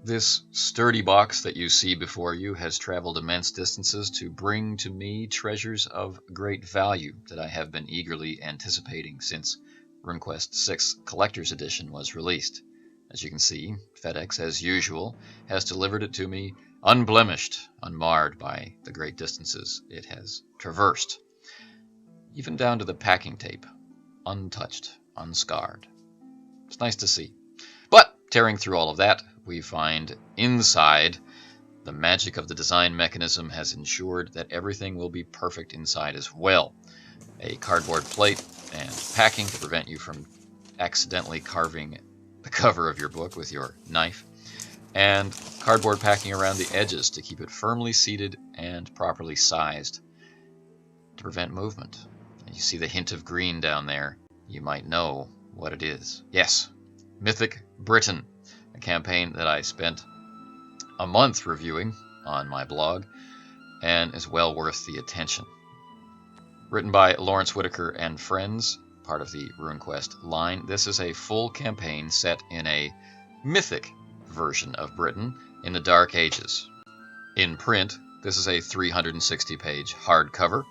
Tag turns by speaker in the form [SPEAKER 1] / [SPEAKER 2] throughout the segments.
[SPEAKER 1] This sturdy box that you see before you has traveled immense distances to bring to me treasures of great value that I have been eagerly anticipating since RuneQuest 6 Collector's Edition was released. As you can see, FedEx, as usual, has delivered it to me unblemished, unmarred by the great distances it has traversed, even down to the packing tape, untouched, unscarred. It's nice to see. But tearing through all of that, we find inside the magic of the design mechanism has ensured that everything will be perfect inside as well. A cardboard plate and packing to prevent you from accidentally carving the cover of your book with your knife, and cardboard packing around the edges to keep it firmly seated and properly sized to prevent movement. And you see the hint of green down there. You might know what it is. Yes, Mythic Britain, a campaign that I spent a month reviewing on my blog and is well worth the attention. Written by Lawrence Whitaker and friends, part of the RuneQuest line, this is a full campaign set in a mythic version of Britain in the Dark Ages. In print, this is a 360-page hardcover,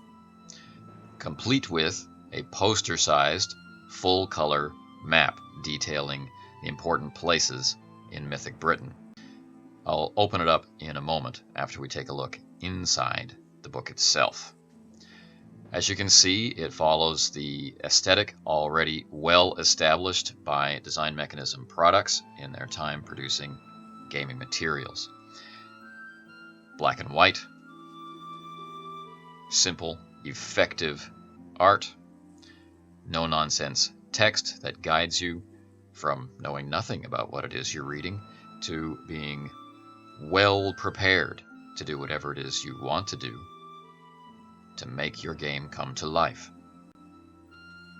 [SPEAKER 1] complete with a poster-sized, full-color map detailing the important places in Mythic Britain. I'll open it up in a moment after we take a look inside the book itself. As you can see, it follows the aesthetic already well established by Design Mechanism products in their time producing gaming materials. Black and white, simple, effective art, no-nonsense text that guides you from knowing nothing about what it is you're reading to being well prepared to do whatever it is you want to do to make your game come to life.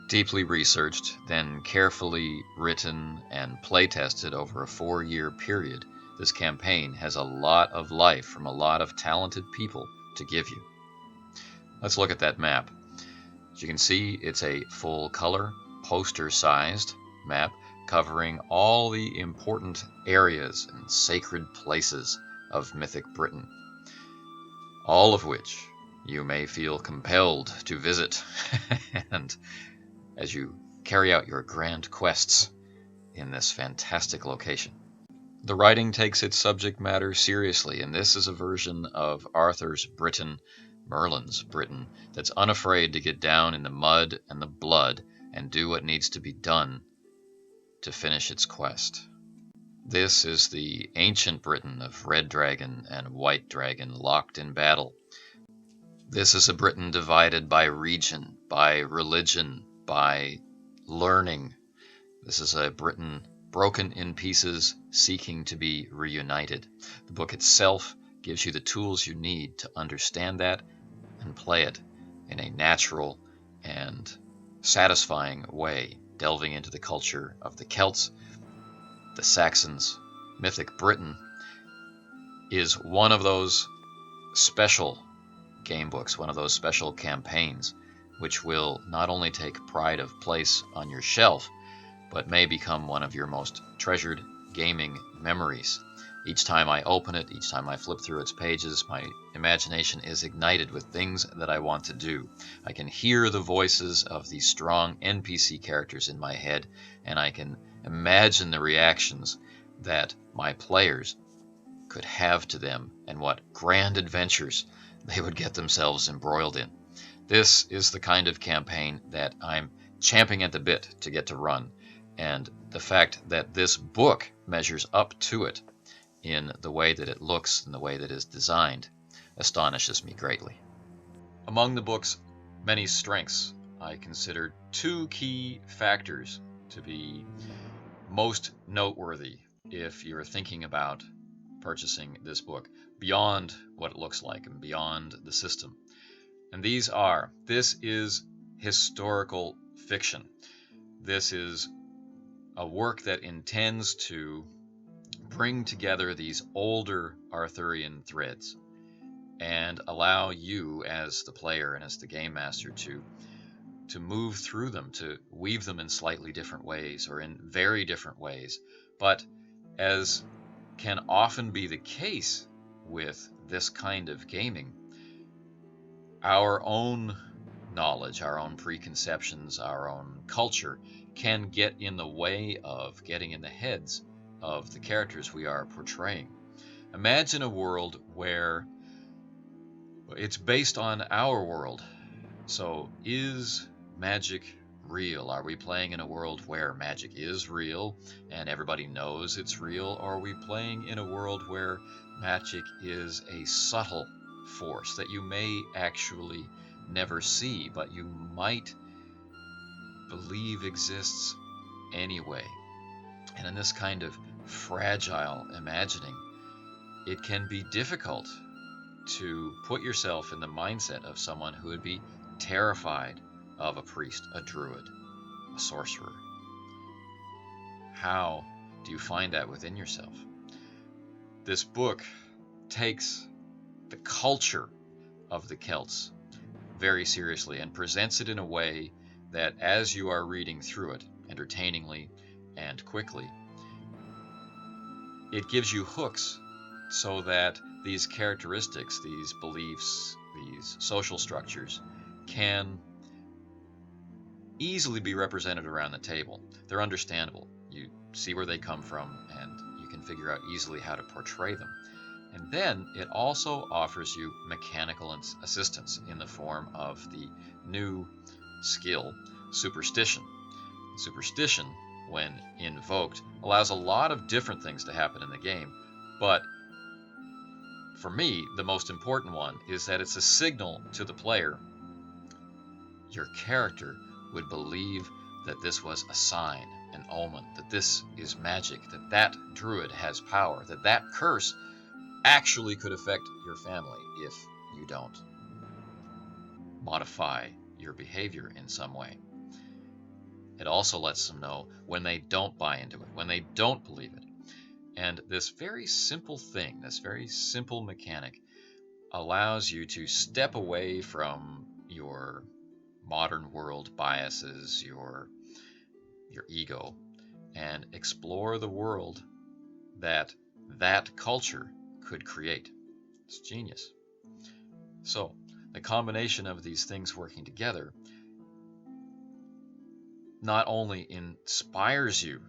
[SPEAKER 1] Deeply researched, then carefully written and play-tested over a 4-year period, this campaign has a lot of life from a lot of talented people to give you. Let's look at that map. As you can see, it's a full-color, poster-sized map covering all the important areas and sacred places of Mythic Britain, all of which you may feel compelled to visit and as you carry out your grand quests in this fantastic location. The writing takes its subject matter seriously, and this is a version of Arthur's Britain, Merlin's Britain, that's unafraid to get down in the mud and the blood and do what needs to be done to finish its quest. This is the ancient Britain of Red Dragon and White Dragon locked in battle. This is a Britain divided by region, by religion, by learning. This is a Britain broken in pieces, seeking to be reunited. The book itself gives you the tools you need to understand that and play it in a natural and satisfying way, delving into the culture of the Celts, the Saxons. Mythic Britain is one of those special game books, one of those special campaigns, which will not only take pride of place on your shelf, but may become one of your most treasured gaming memories. Each time I open it, each time I flip through its pages, my imagination is ignited with things that I want to do. I can hear the voices of these strong NPC characters in my head, and I can imagine the reactions that my players could have to them and what grand adventures they would get themselves embroiled in. This is the kind of campaign that I'm champing at the bit to get to run, and the fact that this book measures up to it in the way that it looks and the way that it is designed astonishes me greatly. Among the book's many strengths, I consider 2 key factors to be most noteworthy if you're thinking about purchasing this book beyond what it looks like and beyond the system. And these are, this is historical fiction. This is a work that intends to bring together these older Arthurian threads and allow you as the player and as the game master to move through them, to weave them in slightly different ways or in very different ways, but as can often be the case with this kind of gaming. Our own knowledge, our own preconceptions, our own culture can get in the way of getting in the heads of the characters we are portraying. Imagine a world where it's based on our world. So, is magic real? Are we playing in a world where magic is real and everybody knows it's real? Or are we playing in a world where magic is a subtle force that you may actually never see, but you might believe exists anyway? And in this kind of fragile imagining, it can be difficult to put yourself in the mindset of someone who would be terrified of a priest, a druid, a sorcerer. How do you find that within yourself? This book takes the culture of the Celts very seriously and presents it in a way that as you are reading through it, entertainingly and quickly, it gives you hooks so that these characteristics, these beliefs, these social structures can easily be represented around the table. They're understandable. You see where they come from, and you can figure out easily how to portray them. And then it also offers you mechanical assistance in the form of the new skill, superstition. Superstition, when invoked, allows a lot of different things to happen in the game, but for me, the most important one is that it's a signal to the player. Your character would believe that this was a sign, an omen, that this is magic, that that druid has power, that that curse actually could affect your family if you don't modify your behavior in some way. It also lets them know when they don't buy into it, when they don't believe it. And this very simple thing, this very simple mechanic, allows you to step away from your modern world biases, your ego, and explore the world that culture could create. It's genius. So, the combination of these things working together not only inspires you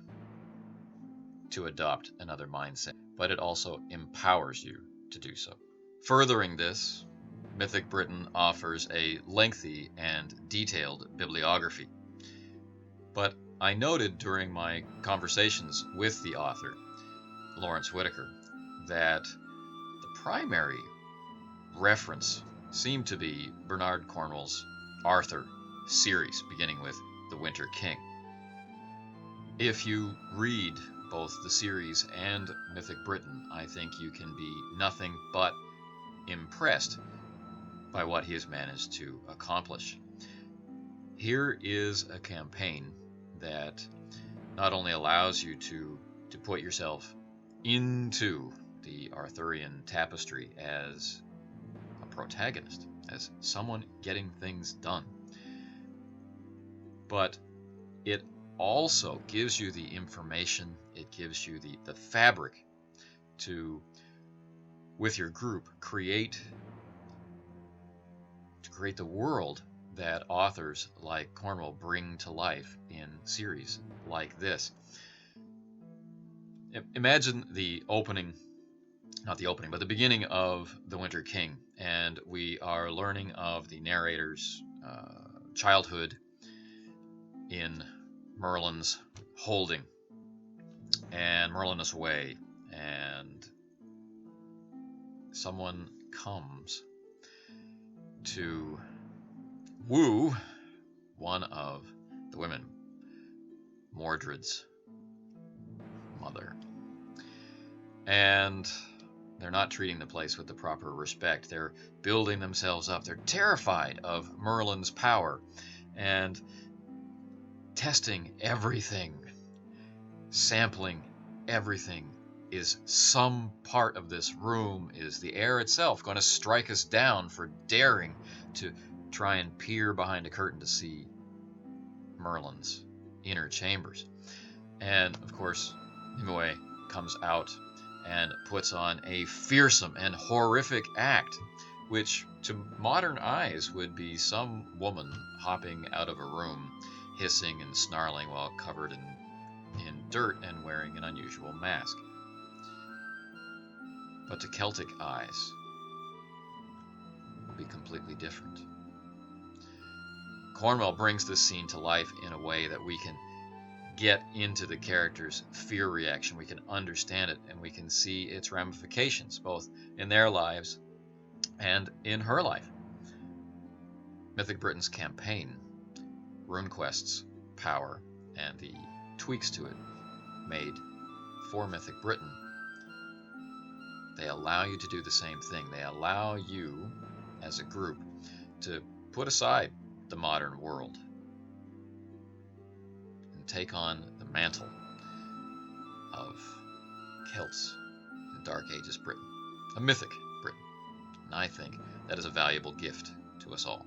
[SPEAKER 1] to adopt another mindset, but it also empowers you to do so. Furthering this, Mythic Britain offers a lengthy and detailed bibliography. But I noted during my conversations with the author, Lawrence Whitaker, that the primary reference seemed to be Bernard Cornwell's Arthur series, beginning with The Winter King. If you read both the series and Mythic Britain, I think you can be nothing but impressed by what he has managed to accomplish. Here is a campaign that not only allows you to put yourself into the Arthurian tapestry as a protagonist, as someone getting things done, but it also gives you the information, it gives you the fabric to, with your group, create the world that authors like Cornwell bring to life in series like this. Imagine the beginning of The Winter King, and we are learning of the narrator's childhood in Merlin's holding, and Merlin is away, and someone comes to woo one of the women, Mordred's mother, and they're not treating the place with the proper respect. They're building themselves up. They're terrified of Merlin's power and testing everything, sampling everything. Is some part of this room, is the air itself going to strike us down for daring to try and peer behind a curtain to see Merlin's inner chambers? And of course, Nimue comes out and puts on a fearsome and horrific act, which to modern eyes would be some woman hopping out of a room, hissing and snarling while covered in dirt and wearing an unusual mask. But to Celtic eyes, it will be completely different. Cornwell brings this scene to life in a way that we can get into the character's fear reaction. We can understand it, and we can see its ramifications, both in their lives and in her life. Mythic Britain's campaign, RuneQuest's power, and the tweaks to it made for Mythic Britain, they allow you to do the same thing. They allow you, as a group, to put aside the modern world and take on the mantle of Celts in Dark Ages Britain, a mythic Britain. And I think that is a valuable gift to us all.